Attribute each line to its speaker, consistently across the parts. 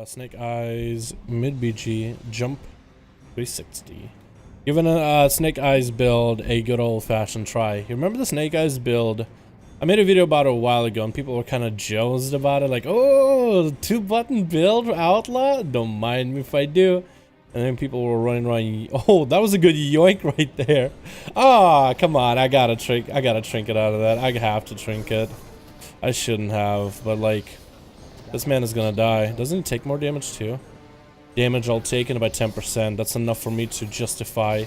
Speaker 1: Snake Eyes, mid BG, jump 360. Giving Snake Eyes build a good old-fashioned try. You remember the Snake Eyes build? I made a video about it a while ago and people were kind of jazzed about it, like, oh, 2-button build Outlaw? Don't mind me if I do. And then people were running around. Oh, that was a good yoink right there. Ah, come on, I gotta trinket out of that. I have to trinket. I shouldn't have, but like, this man is gonna die. Doesn't he take more damage too? Damage all taken by 10%. That's enough for me to justify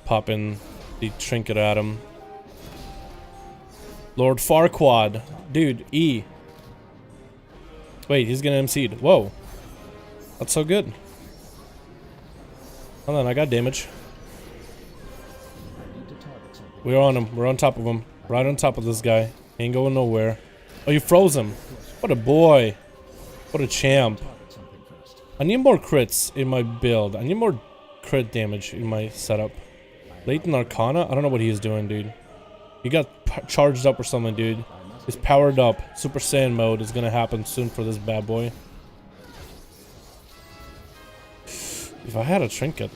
Speaker 1: popping the trinket at him. Lord Farquaad. Dude, E. Wait, he's gonna MC'd. Whoa. That's so good. Hold on, I got damage. We're on him. We're on top of him. Right on top of this guy. Ain't going nowhere. Oh, you froze him. What a boy. What a champ. I need more crits in my build. I need more crit damage in my setup. Latent Arcana? I don't know what he's doing, dude. He got charged up or something, dude. He's powered up. Super Saiyan mode is gonna happen soon for this bad boy. If I had a trinket,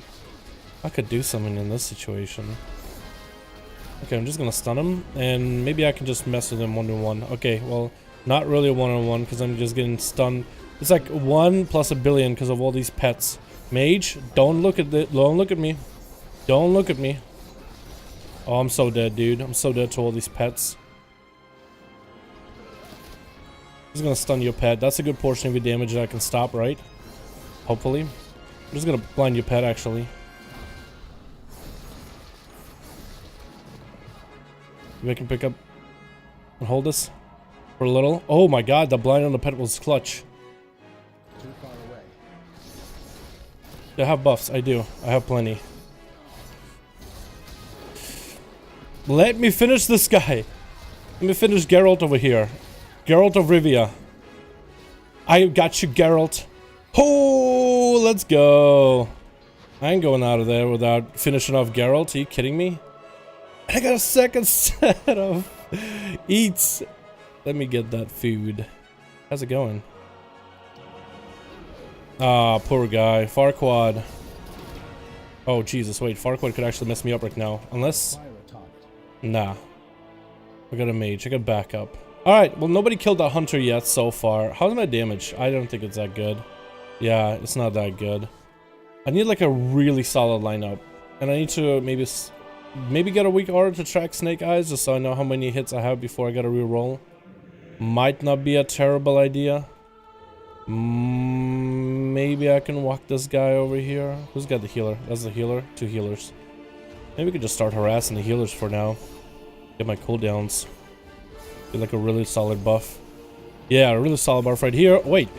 Speaker 1: I could do something in this situation. Okay, I'm just gonna stun him, and maybe I can just mess with him one-to-one. Okay, well, not really a one-on-one, because I'm just getting stunned. It's like 1 plus a billion because of all these pets. Mage, don't look at it. Don't look at me. Don't look at me. Oh, I'm so dead, dude. I'm so dead to all these pets. He's gonna stun your pet. That's a good portion of your damage that I can stop, right? Hopefully. I'm just gonna blind your pet, actually. Maybe I can pick up and hold this for a little. Oh my god, the blind on the pet was clutch.
Speaker 2: Too far away.
Speaker 1: I have buffs. I do. I have plenty. Let me finish this guy. Let me finish Geralt over here. Geralt of Rivia. I got you, Geralt. Oh, let's go. I ain't going out of there without finishing off Geralt. Are you kidding me? I got a second set of eats. Let me get that food. How's it going? Ah, poor guy. Farquaad. Oh, Jesus. Wait, Farquaad could actually mess me up right now. Unless... Nah. I got a mage. I got backup. Alright, well, nobody killed that hunter yet so far. How's my damage? I don't think it's that good. Yeah, it's not that good. I need like a really solid lineup. And I need to maybe get a weak aura to track Snake Eyes just so I know how many hits I have before I gotta reroll. Might not be a terrible idea. Maybe I can walk this guy over here. Who's got the healer? That's the healer. 2 healers. Maybe we could just start harassing the healers for now. Get my cooldowns. Get like a really solid buff. Yeah, a really solid buff right here. Wait.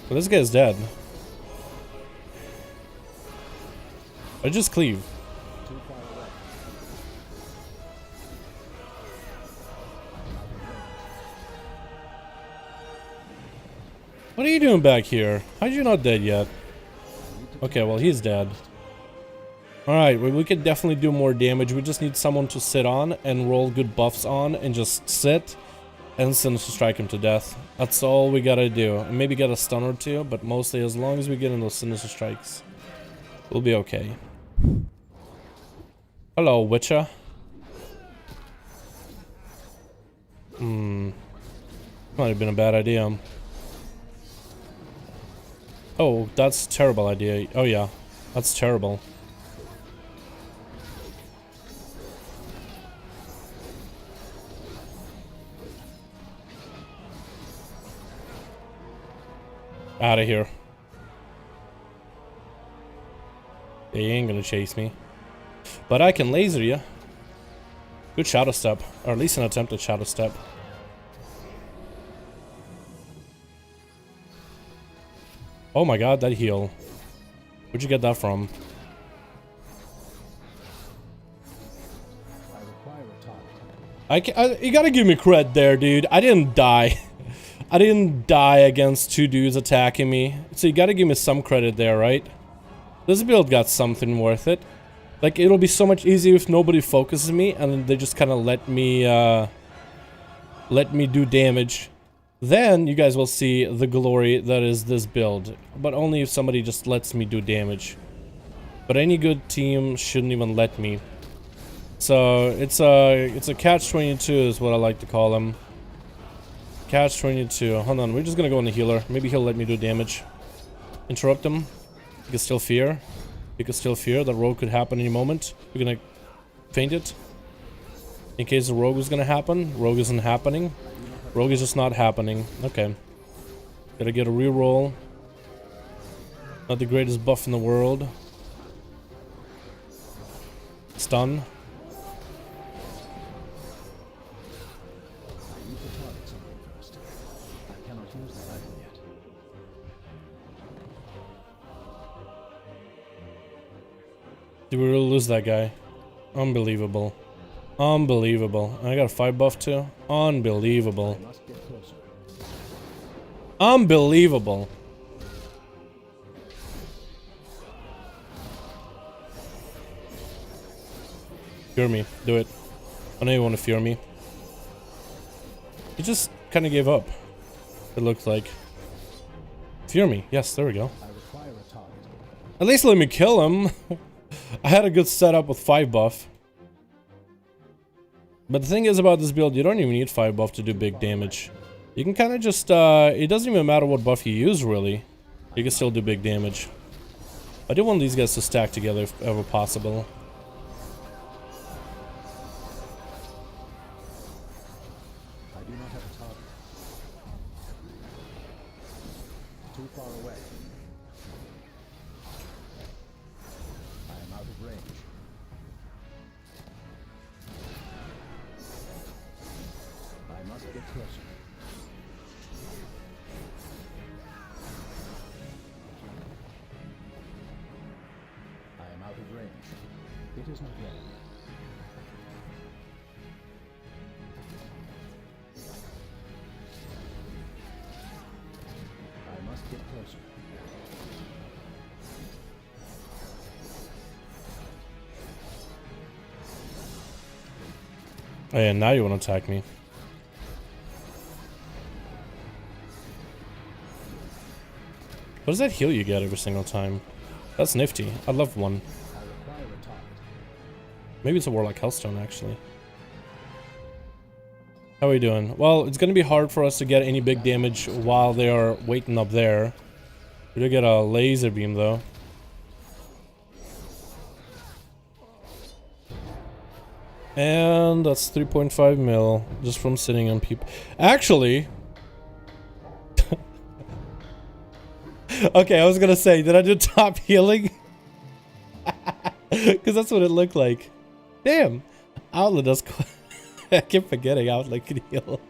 Speaker 1: Well, this guy's dead. I just cleave. What are you doing back here? How'd you not dead yet? Okay, well, he's dead. Alright, well, we could definitely do more damage. We just need someone to sit on and roll good buffs on and just sit and Sinister Strike him to death. That's all we gotta do. And maybe get a stun or two, but mostly as long as we get in those Sinister Strikes, we'll be okay. Hello, Witcher. Might have been a bad idea. Oh, that's a terrible idea. Oh yeah, that's terrible. Out of here. They ain't gonna chase me. But I can laser you. Good shadow step. Or at least an attempted shadow step. Oh my god, that heal. Where'd you get that from? You gotta give me credit there, dude. I didn't die. I didn't die against 2 dudes attacking me. So you gotta give me some credit there, right? This build got something worth it. Like, it'll be so much easier if nobody focuses me and they just kind of let me do damage. Then you guys will see the glory that is this build, but only if somebody just lets me do damage. But any good team shouldn't even let me. So it's a catch-22 is what I like to call them. Catch-22. Hold on, we're just gonna go on the healer. Maybe he'll let me do damage. Interrupt him. You can still fear. You can still fear that rogue could happen any moment. We're gonna feint it. In case the rogue was gonna happen. Rogue isn't happening. Rogue is just not happening. Okay. Gotta get a reroll. Not the greatest buff in the world. Stun. Did we really lose that guy? Unbelievable. Unbelievable. I got a 5 buff too? Unbelievable. Unbelievable. Fear me. Do it. I know you want to fear me. He just kind of gave up. It looks like. Fear me. Yes, there we go. At least let me kill him. I had a good setup with 5 buff. But the thing is about this build, you don't even need 5 buff to do big damage. You can kind of just, it doesn't even matter what buff you use, really. You can still do big damage. I do want these guys to stack together if ever possible.
Speaker 2: I do not have a target. Too far away. I am out of range. I must get closer. I am out of range. It is not ready. I must get closer.
Speaker 1: Oh yeah, now you want to attack me. What does that heal you get every single time? That's nifty. I'd love one.
Speaker 2: I require a target.
Speaker 1: Maybe it's a Warlock Hellstone, actually. How are we doing? Well, it's going to be hard for us to get any big damage while they are waiting up there. We do get a laser beam, though. And that's 3.5 mil just from sitting on people. Actually... okay, I was gonna say, did I do top healing? Because that's what it looked like. Damn. Outlaw does... I keep forgetting Outlaw can heal.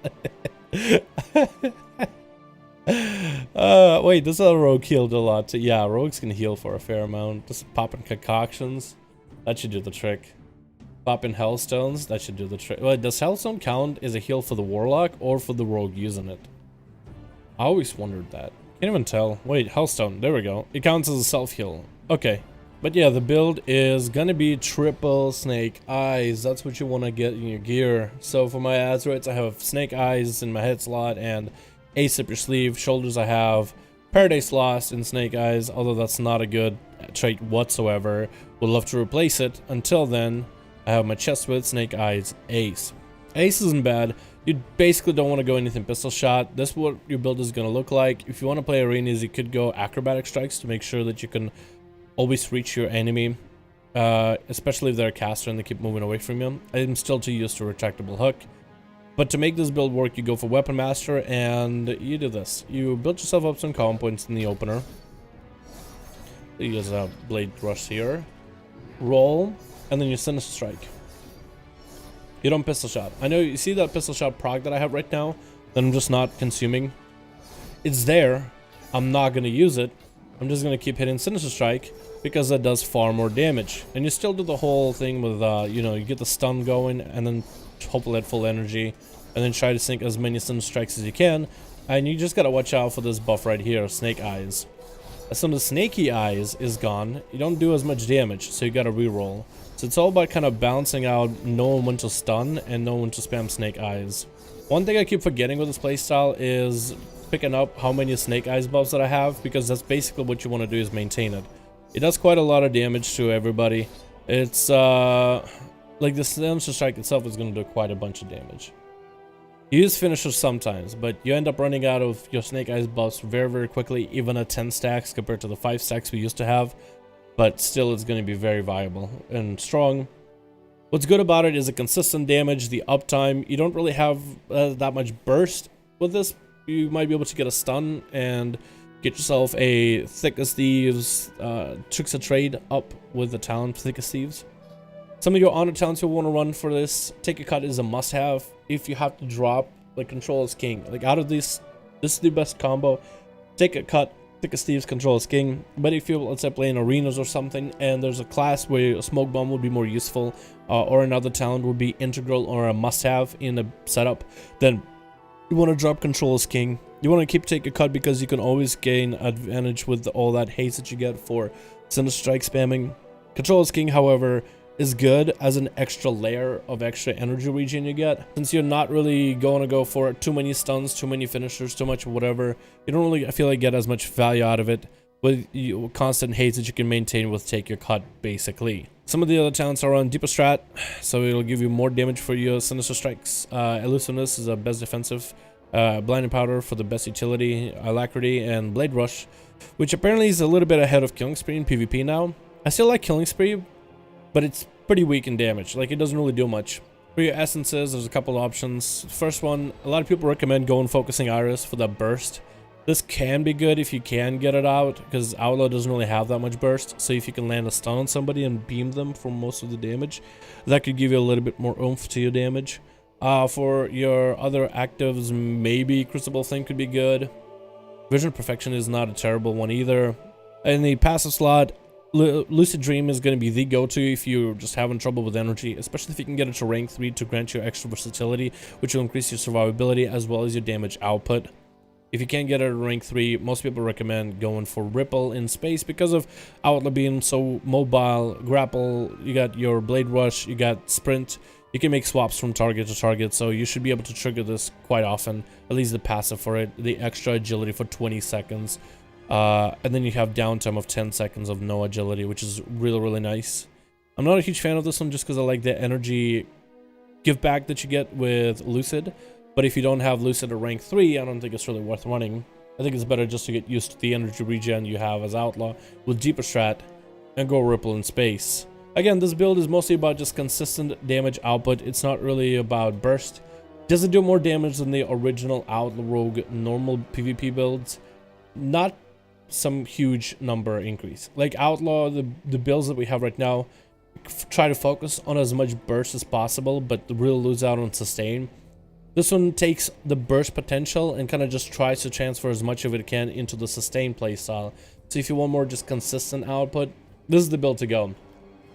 Speaker 1: Wait, this other rogue healed a lot too. Yeah, rogues can heal for a fair amount. Just popping concoctions. That should do the trick. Popping hellstones. That should do the trick. Wait, does hellstone count as a heal for the warlock or for the rogue using it? I always wondered that. Can't even tell. Wait, hellstone. There we go. It counts as a self-heal. Okay. But yeah, the build is gonna be triple snake eyes. That's what you want to get in your gear. So for my Azeroths, I have snake eyes in my head slot and ace up your sleeve. Shoulders, I have Paradise Lost and snake eyes, although that's not a good trait whatsoever. Would love to replace it. Until then, I have my chest with snake eyes ace. Ace isn't bad. You basically don't want to go anything pistol shot. This is what your build is going to look like. If you want to play arenas, you could go acrobatic strikes to make sure that you can always reach your enemy, especially if they're a caster and they keep moving away from you. I'm still too used to retractable hook. But to make this build work, you go for Weapon Master and you do this. You build yourself up some common points in the opener. You use a Blade Rush here. Roll, and then you Sinister Strike. You don't pistol shot. I know you see that pistol shot proc that I have right now that I'm just not consuming. It's there. I'm not going to use it. I'm just going to keep hitting Sinister Strike because that does far more damage. And you still do the whole thing with, you know, you get the stun going and then hopefully at full energy. And then try to sink as many Sinister Strikes as you can. And you just got to watch out for this buff right here, Snake Eyes. As soon as Snaky Eyes is gone, you don't do as much damage, so you gotta reroll. So it's all about kind of balancing out knowing when to stun and knowing when to spam Snake Eyes. One thing I keep forgetting with this playstyle is picking up how many Snake Eyes buffs that I have, because that's basically what you want to do, is maintain it. It does quite a lot of damage to everybody. It's like the Sinister Strike itself is going to do quite a bunch of damage. You use finishers sometimes, but you end up running out of your Snake Eyes buffs very, very quickly, even at 10 stacks compared to the 5 stacks we used to have. But still, it's going to be very viable and strong. What's good about it is the consistent damage, the uptime. You don't really have that much burst with this. You might be able to get a stun and get yourself a Thick as Thieves, Tricks of Trade up with the talent Thick as Thieves. Some of your honor talents you'll want to run for this. Take a Cut is a must-have if you have to drop like Control as King. Like out of these, this is the best combo. Take a Cut, Thick as Thieves, Control as King. But if you're, let's say, playing arenas or something, and there's a class where a Smoke Bomb would be more useful, or another talent would be integral or a must-have in a setup, then you want to drop Control as King. You want to keep Take a Cut because you can always gain advantage with all that haste that you get for Sinister Strike spamming. Control as King, however, is good as an extra layer of extra energy regen you get. Since you're not really going to go for too many stuns, too many finishers, too much whatever, you don't really, I feel like, get as much value out of it with constant haste that you can maintain with Take Your Cut, basically. Some of the other talents are on Deeper Strat, so it'll give you more damage for your Sinister Strikes. Elusiveness is the best defensive. Blinding Powder for the best utility. Alacrity and Blade Rush, which apparently is a little bit ahead of Killing Spree in PvP now. I still like Killing Spree, but it's pretty weak in damage. Like, it doesn't really do much. For your essences, there's a couple of options. First one, a lot of people recommend going Focusing Iris for that burst. This can be good if you can get it out, because Outlaw doesn't really have that much burst. So if you can land a stun on somebody and beam them for most of the damage, that could give you a little bit more oomph to your damage. For your other actives, maybe Crucible Thing could be good. Vision Perfection is not a terrible one either. In the passive slot, Lucid Dream is going to be the go-to if you're just having trouble with energy, especially if you can get it to rank 3 to grant you extra versatility, which will increase your survivability as well as your damage output. If you can't get it at rank 3, most people recommend going for Ripple in space because of Outlaw being so mobile. Grapple, you got your Blade Rush, you got Sprint. You can make swaps from target to target, so you should be able to trigger this quite often. At least the passive for it, the extra agility for 20 seconds. And then you have downtime of 10 seconds of no agility, which is really, really nice. I'm not a huge fan of this one just because I like the energy give back that you get with Lucid. But if you don't have Lucid at rank 3, I don't think it's really worth running. I think it's better just to get used to the energy regen you have as Outlaw with Deeper Strat and go Ripple in space. Again, this build is mostly about just consistent damage output. It's not really about burst. Does it do more damage than the original Outlaw Rogue normal PvP builds? Not some huge number increase. Like Outlaw, the builds that we have right now try to focus on as much burst as possible, but really lose out on sustain. This one takes the burst potential and kind of just tries to transfer as much of it can into the sustain playstyle. So if you want more just consistent output, this is the build to go.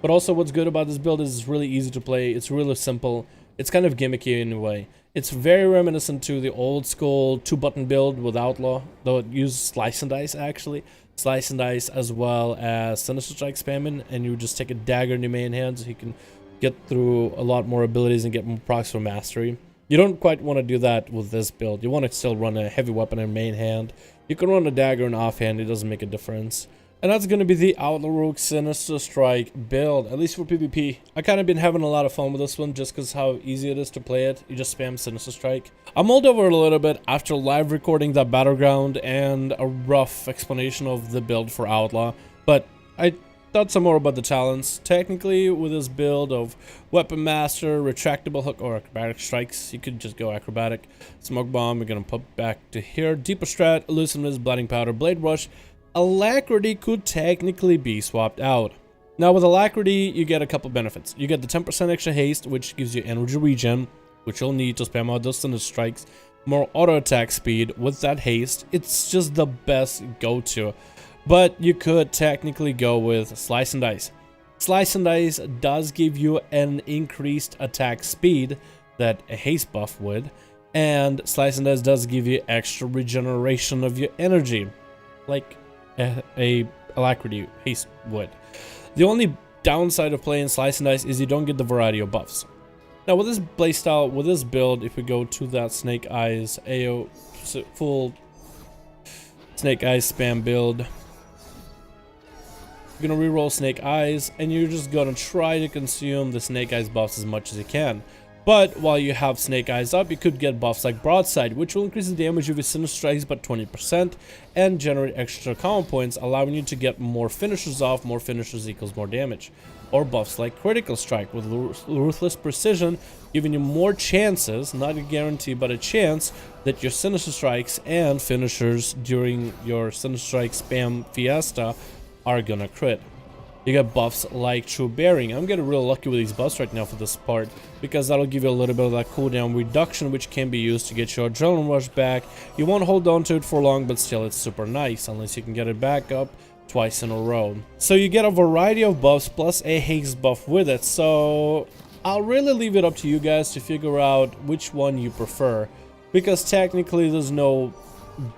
Speaker 1: But also what's good about this build is it's really easy to play. It's really simple. It's kind of gimmicky in a way. It's very reminiscent to the old school 2-button build with Outlaw, though it uses Slice and Dice actually. Slice and Dice as well as Sinister Strike spamming, and you just take a dagger in your main hand so you can get through a lot more abilities and get more procs for mastery. You don't quite want to do that with this build. You want to still run a heavy weapon in main hand. You can run a dagger in offhand, it doesn't make a difference. And that's going to be the Outlaw Rogue Sinister Strike build, at least for PvP. I kind of been having a lot of fun with this one just because how easy it is to play it. You just spam Sinister Strike. I mulled over a little bit after live recording that battleground and a rough explanation of the build for Outlaw, but I thought some more about the talents. Technically, with this build of Weapon Master, Retractable Hook, or Acrobatic Strikes, you could just go Acrobatic. Smoke Bomb, you're going to put back to here. Deeper Strat, Elusiveness, Blinding Powder, Blade Rush. Alacrity could technically be swapped out. Now with Alacrity, you get a couple benefits. You get the 10% extra haste, which gives you energy regen, which you'll need to spam out those Sinister Strikes. More auto attack speed with that haste. It's just the best go-to. But you could technically go with Slice and Dice. Slice and Dice does give you an increased attack speed that a haste buff would. And Slice and Dice does give you extra regeneration of your energy. Like a alacrity haste would. The only downside of playing Slice and Dice is you don't get the variety of buffs. Now with this playstyle, with this build, if we go to that Snake Eyes AO full Snake Eyes spam build, you're gonna reroll Snake Eyes and you're just gonna try to consume the Snake Eyes buffs as much as you can. But while you have Snake Eyes up, you could get buffs like Broadside, which will increase the damage of your Sinister Strikes by 20% and generate extra combo points, allowing you to get more finishers off. More finishers equals more damage. Or buffs like Critical Strike with Ruthless Precision, giving you more chances, not a guarantee, but a chance that your Sinister Strikes and finishers during your Sinister Strike spam fiesta are gonna crit. You get buffs like True Bearing. I'm getting real lucky with these buffs right now for this part, because that'll give you a little bit of that cooldown reduction, which can be used to get your adrenaline rush back. You won't hold on to it for long, but still it's super nice, unless you can get it back up twice in a row. So you get a variety of buffs plus a haste buff with it, so I'll really leave it up to you guys to figure out which one you prefer, because technically there's no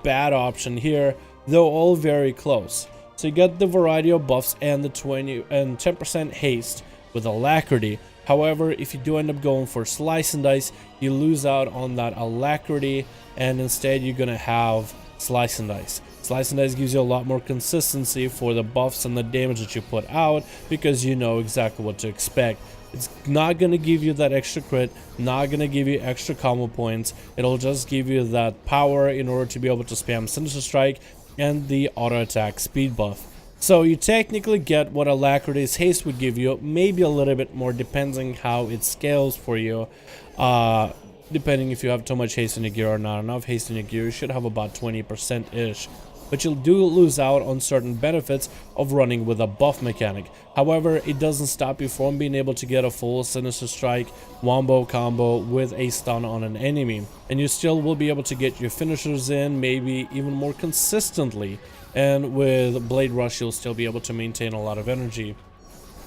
Speaker 1: bad option here. They're all very close. So you get the variety of buffs and the 20 and 10% haste with Alacrity. However, if you do end up going for Slice and Dice, you lose out on that Alacrity, and instead you're gonna have Slice and Dice. Slice and Dice gives you a lot more consistency for the buffs and the damage that you put out, because you know exactly what to expect. It's not going to give you that extra crit, not going to give you extra combo points. It'll just give you that power in order to be able to spam Sinister Strike and the auto attack speed buff. So you technically get what Alacrity's haste would give you, maybe a little bit more depending how it scales for you. Depending if you have too much haste in your gear or not enough haste in your gear, you should have about 20%-ish. But you'll do lose out on certain benefits of running with a buff mechanic. However, it doesn't stop you from being able to get a full Sinister Strike wombo combo with a stun on an enemy. And you still will be able to get your finishers in, maybe even more consistently. And with Blade Rush, you'll still be able to maintain a lot of energy.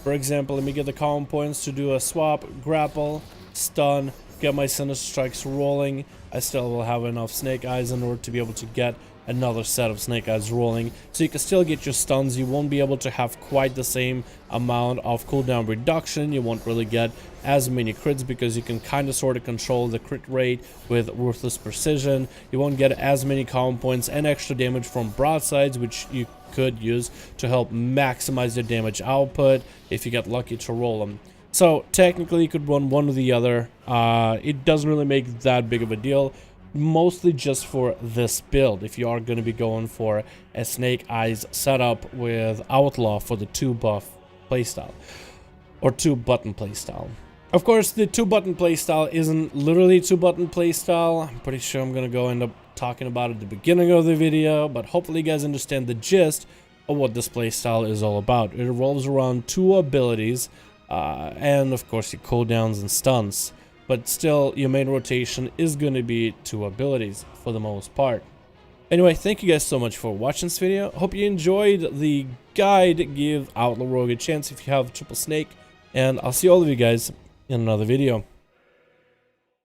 Speaker 1: For example, let me get the combo points to do a swap, grapple, stun, get my Sinister Strikes rolling. I still will have enough Snake Eyes in order to be able to get another set of Snake Eyes rolling, so you can still get your stuns. You won't be able to have quite the same amount of cooldown reduction. You won't really get as many crits because you can kind of sort of control the crit rate with Ruthless Precision. You won't get as many combo points and extra damage from broadsides, which you could use to help maximize your damage output if you get lucky to roll them. So technically you could run one or the other. It doesn't really make that big of a deal, mostly just for this build if you are going to be going for a Snake Eyes setup with Outlaw for the 2-buff playstyle or 2-button playstyle. Of course, the 2-button playstyle isn't literally 2-button playstyle. I'm pretty sure I'm going to end up talking about it at the beginning of the video, but hopefully you guys understand the gist of what this playstyle is all about. It revolves around 2 abilities and of course your cooldowns and stuns. But still, your main rotation is going to be 2 abilities for the most part. Anyway, thank you guys so much for watching this video. Hope you enjoyed the guide. Give Outlaw Rogue a chance if you have Triple Snake. And I'll see all of you guys in another video.